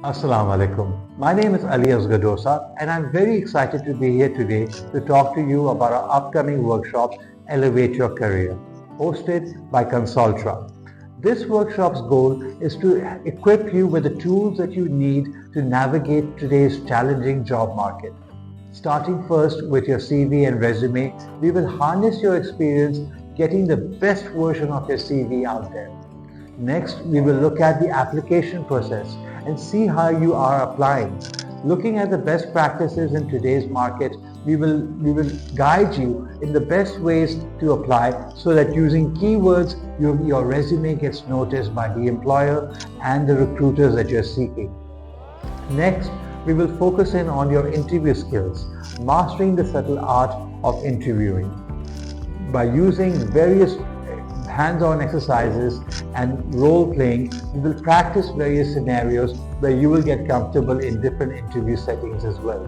Assalamu alaikum. My name is Ali Asgadosa and I'm very excited to be here today to talk to you about our upcoming workshop, Elevate Your Career, hosted by Consoltra. This workshop's goal is to equip you with the tools that you need to navigate today's challenging job market. Starting first with your CV and resume, we will harness your experience getting the best version of your CV out there. Next, we will look at the application process and see how you are applying. Looking at the best practices in today's market, we will guide you in the best ways to apply so that using keywords, your resume gets noticed by the employer and the recruiters that you're seeking. Next, we will focus in on your interview skills, mastering the subtle art of interviewing. By using various hands-on exercises and role-playing, we will practice various scenarios where you will get comfortable in different interview settings as well.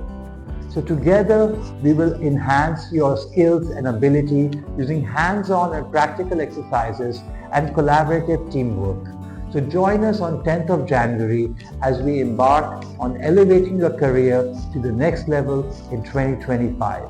So together, we will enhance your skills and ability using hands-on and practical exercises and collaborative teamwork. So join us on 10th of January as we embark on elevating your career to the next level in 2025.